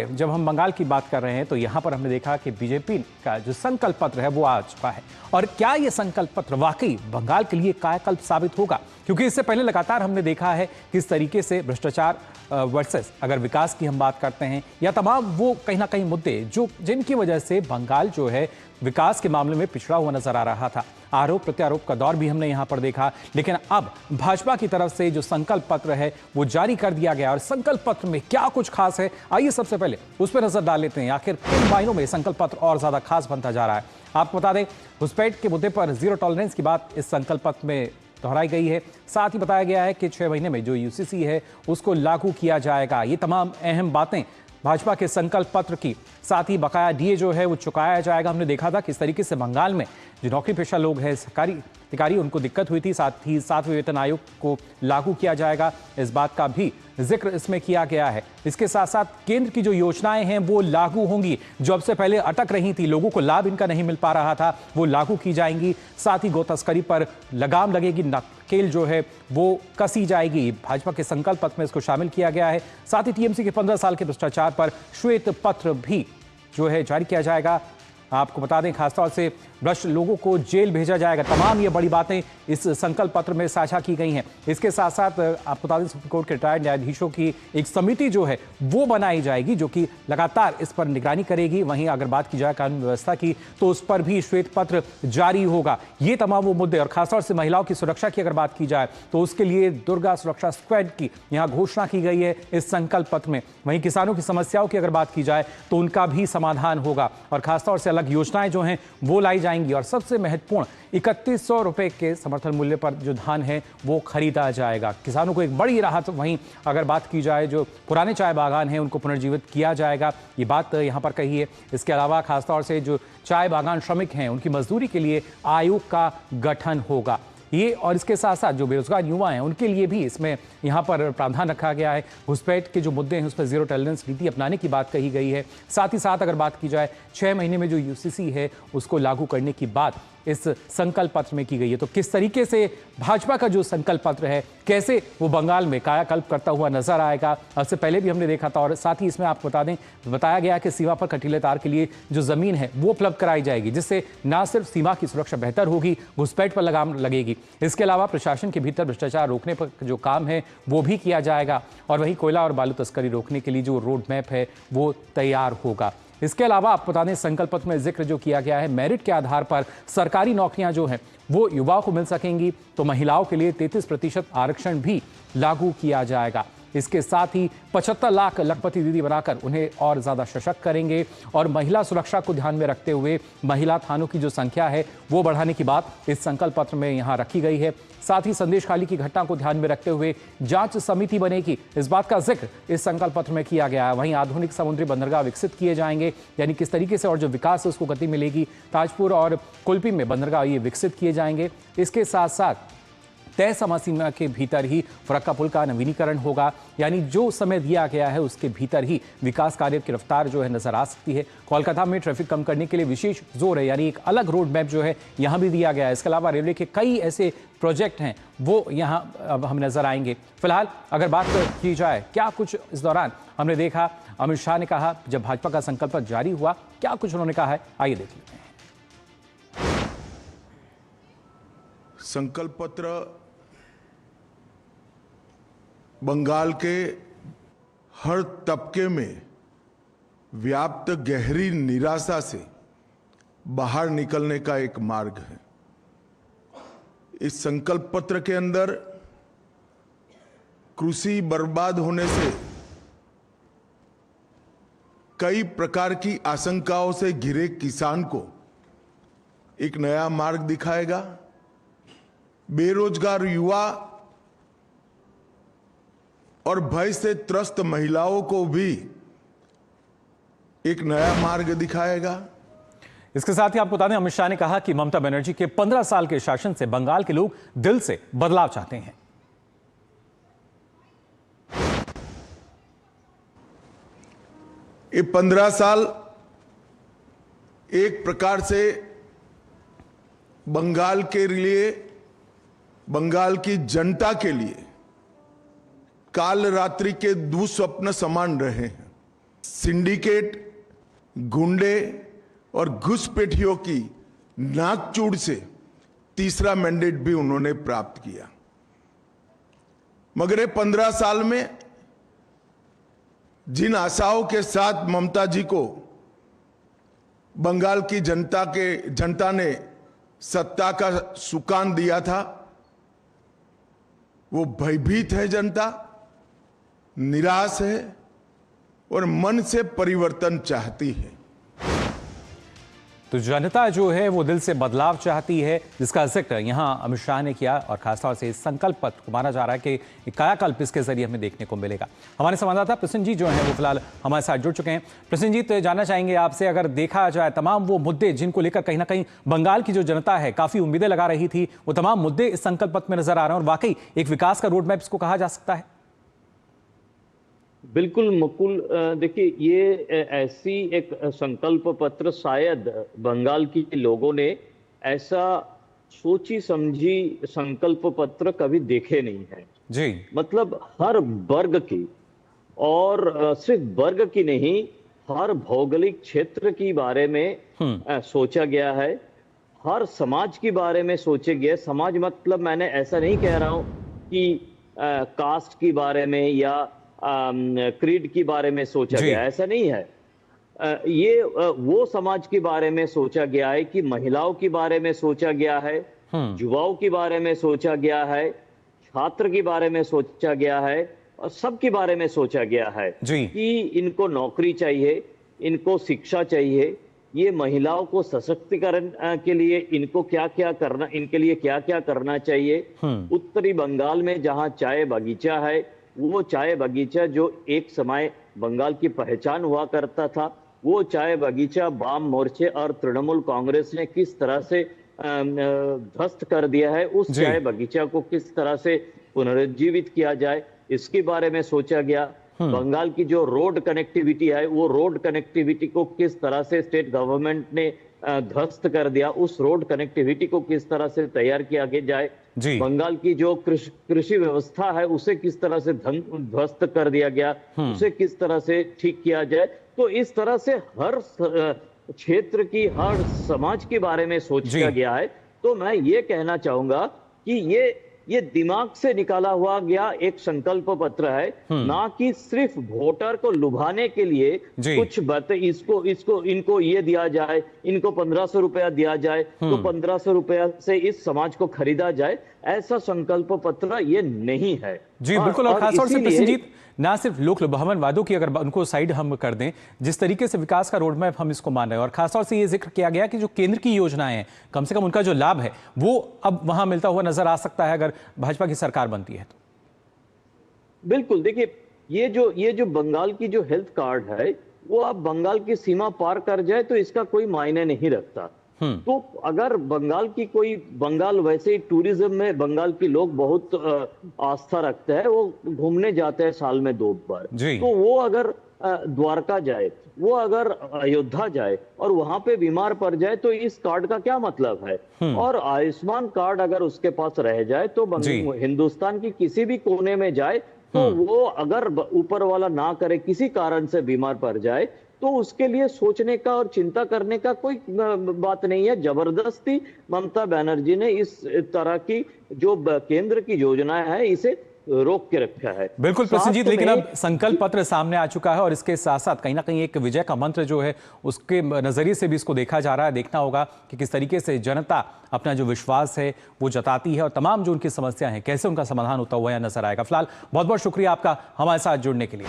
जब हम बंगाल की बात कर रहे हैं तो यहां पर हमने देखा कि बीजेपी का जो संकल्प पत्र है वो आ चुका है। और क्या ये संकल्प पत्र वाकई बंगाल के लिए कायाकल्प साबित होगा? क्योंकि इससे पहले लगातार हमने देखा है किस तरीके से भ्रष्टाचार वर्सेस अगर विकास की हम बात करते हैं या तमाम वो कहीं ना कहीं मुद्दे जो जिनकी वजह से बंगाल जो है विकास के मामले में पिछड़ा हुआ नजर आ रहा था। आरोप प्रत्यारोप का दौर भी हमने यहां पर देखा, लेकिन अब भाजपा की तरफ से जो संकल्प पत्र है वो जारी कर दिया गया। और संकल्प पत्र में क्या कुछ खास है, आइए सबसे पहले उस पर नजर डाल लेते हैं। आखिर किन मायनों में संकल्प पत्र और ज्यादा खास बनता जा रहा है। आपको बता दें, घुसपैठ के मुद्दे पर जीरो टॉलरेंस की बात इस संकल्प पत्र में दोहराई गई है। साथ ही बताया गया है कि 6 महीने में जो यूसीसी है उसको लागू किया जाएगा। ये तमाम अहम बातें भाजपा के संकल्प पत्र की। साथ ही बकाया डीए जो है वो चुकाया जाएगा। हमने देखा था किस तरीके से बंगाल में जो नौकरी पेशा लोग हैं, सरकारी अधिकारी, उनको दिक्कत हुई थी। साथ ही 7वें वेतन आयोग को लागू किया जाएगा, इस बात का भी जिक्र इसमें किया गया है। इसके साथ साथ केंद्र की जो योजनाएं हैं वो लागू होंगी, जो अब से पहले अटक रही थी, लोगों को लाभ इनका नहीं मिल पा रहा था, वो लागू की जाएंगी। साथ ही गो तस्करी पर लगाम लगेगी, नकेल जो है वो कसी जाएगी। भाजपा के संकल्प पत्र में इसको शामिल किया गया है। साथ ही टीएमसी के 15 साल के भ्रष्टाचार पर श्वेत पत्र भी जो है जारी किया जाएगा। आपको बता दें, खासतौर से भ्रष्ट लोगों को जेल भेजा जाएगा। तमाम ये बड़ी बातें इस संकल्प पत्र में साझा की गई हैं। इसके साथ साथ आपको बता दें, सुप्रीम कोर्ट के रिटायर्ड न्यायाधीशों की एक समिति जो है वो बनाई जाएगी, जो कि लगातार इस पर निगरानी करेगी। वहीं अगर बात की जाए कानून व्यवस्था की, तो उस पर भी श्वेत पत्र जारी होगा। ये तमाम वो मुद्दे, और खासतौर से महिलाओं की सुरक्षा की अगर बात की जाए तो उसके लिए दुर्गा सुरक्षा स्क्वाड की यहाँ घोषणा की गई है इस संकल्प पत्र में। वहीं किसानों की समस्याओं की अगर बात की जाए तो उनका भी समाधान होगा, और खासतौर से अलग योजनाएं जो हैं वो लाई जाएंगी। और सबसे महत्वपूर्ण, 3100 रुपए के समर्थन मूल्य पर जो धान है वो खरीदा जाएगा। किसानों को एक बड़ी राहत। वहीं अगर बात की जाए, जो पुराने चाय बागान हैं उनको पुनर्जीवित किया जाएगा, ये बात यहां पर कही है। इसके अलावा खासतौर से जो चाय बागान श्रमिक हैं उनकी मजदूरी के लिए आयोग का गठन होगा ये। और इसके साथ साथ जो बेरोजगार युवा हैं उनके लिए भी इसमें यहाँ पर प्रावधान रखा गया है। घुसपैठ के जो मुद्दे हैं उस पर जीरो टॉलरेंस नीति अपनाने की बात कही गई है। साथ ही साथ अगर बात की जाए 6 महीने में जो यूसीसी है उसको लागू करने की बात इस संकल्प पत्र में की गई है। तो किस तरीके से भाजपा का जो संकल्प पत्र है, कैसे वो बंगाल में कायाकल्प करता हुआ नजर आएगा, इससे पहले भी हमने देखा था। और साथ ही इसमें आपको बता दें, बताया गया कि सीमा पर कंटीले तार के लिए जो जमीन है वो उपलब्ध कराई जाएगी, जिससे न सिर्फ सीमा की सुरक्षा बेहतर होगी, घुसपैठ पर लगाम लगेगी। इसके अलावा प्रशासन के भीतर भ्रष्टाचार रोकने पर जो काम है वो भी किया जाएगा। और वहीं कोयला और बालू तस्करी रोकने के लिए जो रोड मैप है वो तैयार होगा। इसके अलावा आप बता दें, संकल्प पत्र में जिक्र जो किया गया है, मेरिट के आधार पर सरकारी नौकरियां जो हैं वो युवाओं को मिल सकेंगी। तो महिलाओं के लिए 33% आरक्षण भी लागू किया जाएगा। इसके साथ ही 75 लाख लखपति दीदी बनाकर उन्हें और ज्यादा सशक्त करेंगे। और महिला सुरक्षा को ध्यान में रखते हुए महिला थानों की जो संख्या है वो बढ़ाने की बात इस संकल्प पत्र में यहाँ रखी गई है। साथ ही संदेश खाली की घटना को ध्यान में रखते हुए जांच समिति बनेगी, इस बात का जिक्र इस संकल्प पत्र में किया गया है। वहीं आधुनिक समुद्री बंदरगाह विकसित किए जाएंगे, यानी किस तरीके से और जो विकास है उसको गति मिलेगी। ताजपुर और कुल्पी में बंदरगाह ये विकसित किए जाएंगे। इसके साथ साथ तय समय सीमा के भीतर ही फरक्का पुल का नवीनीकरण होगा, यानी जो समय दिया गया है उसके भीतर ही विकास कार्य की रफ्तार जो है नजर आ सकती है। कोलकाता में ट्रैफिक कम करने के लिए विशेष जोर है, यानी एक अलग रोड मैप जो है यहाँ भी दिया गया है। इसके अलावा रेलवे के कई ऐसे प्रोजेक्ट हैं वो यहाँ अब हम नजर आएंगे। फिलहाल अगर बात की जाए क्या कुछ इस दौरान हमने देखा, अमित शाह ने कहा जब भाजपा का संकल्प पत्र जारी हुआ, क्या कुछ उन्होंने कहा है, आइए देख लेते हैं। संकल्प पत्र बंगाल के हर तबके में व्याप्त गहरी निराशा से बाहर निकलने का एक मार्ग है। इस संकल्प पत्र के अंदर कृषि बर्बाद होने से कई प्रकार की आशंकाओं से घिरे किसान को एक नया मार्ग दिखाएगा। बेरोजगार युवा और भय से त्रस्त महिलाओं को भी एक नया मार्ग दिखाएगा। इसके साथ ही आपको बता दें, अमित शाह ने कहा कि ममता बनर्जी के 15 साल के शासन से बंगाल के लोग दिल से बदलाव चाहते हैं। ये 15 साल एक प्रकार से बंगाल के लिए, बंगाल की जनता के लिए काल रात्रि के दुस्वप्न समान रहे हैं। सिंडिकेट, गुंडे और घुसपैठियों की नाकचूड़ से तीसरा मैंडेट भी उन्होंने प्राप्त किया। मगर ये 15 साल में जिन आशाओं के साथ ममता जी को बंगाल की जनता ने सत्ता का सुकान दिया था, वो भयभीत है जनता, निराश है और मन से परिवर्तन चाहती है। तो जनता जो है वो दिल से बदलाव चाहती है, जिसका जिक्र यहां अमित शाह ने किया और खासतौर से इस संकल्प पत्र को माना जा रहा है कि कायाकल्प इसके जरिए हमें देखने को मिलेगा। हमारे संवाददाता प्रसन्न जी जो हैं वो फिलहाल हमारे साथ जुड़ चुके हैं। प्रसन्न जी, तो जानना चाहेंगे आपसे, अगर देखा जाए तमाम वो मुद्दे जिनको लेकर कहीं ना कहीं बंगाल की जो जनता है काफी उम्मीदें लगा रही थी, वो तमाम मुद्दे इस संकल्प पत्र में नजर आ रहे हैं और वाकई एक विकास का रोड मैप इसको कहा जा सकता है। बिल्कुल मुकुल, देखिए ये ऐसी एक संकल्प पत्र शायद बंगाल के लोगों ने ऐसा सोची समझी संकल्प पत्र कभी देखे नहीं है जी। मतलब हर वर्ग की, और सिर्फ वर्ग की नहीं, हर भौगोलिक क्षेत्र की बारे में सोचा गया है, हर समाज के बारे में सोचे गए। समाज मतलब मैंने ऐसा नहीं कह रहा हूं कि कास्ट के बारे में या क्रीड के बारे में सोचा गया, ऐसा नहीं है। ये वो समाज के बारे में सोचा गया है कि महिलाओं के बारे में सोचा गया है, युवाओं के बारे में सोचा गया है, छात्र के बारे में सोचा गया है और सबके बारे में सोचा गया है कि इनको नौकरी चाहिए, इनको शिक्षा चाहिए, ये महिलाओं को सशक्तिकरण के लिए इनको क्या क्या करना, इनके लिए क्या क्या करना चाहिए। उत्तरी बंगाल में जहां चाय बगीचा है, वो चाय बगीचा जो एक समय बंगाल की पहचान हुआ करता था, वो चाय बगीचा वाम मोर्चे और तृणमूल कांग्रेस ने किस तरह से ध्वस्त कर दिया है, उस चाय बगीचा को किस तरह से पुनरुज्जीवित किया जाए, इसके बारे में सोचा गया। बंगाल की जो रोड कनेक्टिविटी है, वो रोड कनेक्टिविटी को किस तरह से स्टेट गवर्नमेंट ने ध्वस्त कर दिया, उस रोड कनेक्टिविटी को किस तरह से तैयार किया जाए। बंगाल की जो कृषि व्यवस्था है उसे किस तरह से ध्वस्त कर दिया गया, उसे किस तरह से ठीक किया जाए। तो इस तरह से हर क्षेत्र की, हर समाज के बारे में सोचा गया है। तो मैं ये कहना चाहूंगा कि ये दिमाग से निकाला हुआ गया एक संकल्प पत्र है, ना कि सिर्फ वोटर को लुभाने के लिए कुछ बातें, इनको ये दिया जाए, इनको 1500 रुपया दिया जाए तो 1500 रुपया से इस समाज को खरीदा जाए, ऐसा संकल्प पत्र ये नहीं है। जी बिल्कुल। और खासतौर से प्रसन्नजीत, ना सिर्फ लोक लुभावन वादों की अगर उनको साइड हम कर दें, जिस तरीके से विकास का रोड मैप हम इसको मान रहे हैं, और खासतौर से ये जिक्र किया गया कि जो केंद्र की योजनाएं हैं कम से कम उनका जो लाभ है वो अब वहां मिलता हुआ नजर आ सकता है अगर भाजपा की सरकार बनती है तो। बिल्कुल, देखिए ये जो बंगाल की जो हेल्थ कार्ड है वो अब बंगाल की सीमा पार कर जाए तो इसका कोई मायने नहीं रखता। तो अगर बंगाल वैसे ही टूरिज्म में बंगाल के लोग बहुत आस्था रखते हैं, वो घूमने जाते हैं साल में 2 बार, तो वो अगर द्वारका जाए, वो अगर अयोध्या जाए और वहां पे बीमार पड़ जाए तो इस कार्ड का क्या मतलब है। और आयुष्मान कार्ड अगर उसके पास रह जाए तो हिंदुस्तान की किसी भी कोने में जाए तो वो अगर ऊपर वाला ना करे किसी कारण से बीमार पड़ जाए तो उसके लिए सोचने का और चिंता करने का कोई बात नहीं है। जबरदस्ती ममता बनर्जी ने इस तरह की जो केंद्र की योजनाएं है इसे रोक के रखा है। बिल्कुल प्रसन्नजीत, लेकिन अब संकल्प पत्र सामने आ चुका है और इसके साथ साथ कहीं ना कहीं एक विजय का मंत्र जो है उसके नजरिए से भी इसको देखा जा रहा है। देखना होगा कि किस तरीके से जनता अपना जो विश्वास है वो जताती है और तमाम जो उनकी समस्या है कैसे उनका समाधान होता हुआ नजर आएगा। फिलहाल बहुत बहुत शुक्रिया आपका हमारे साथ जुड़ने के लिए।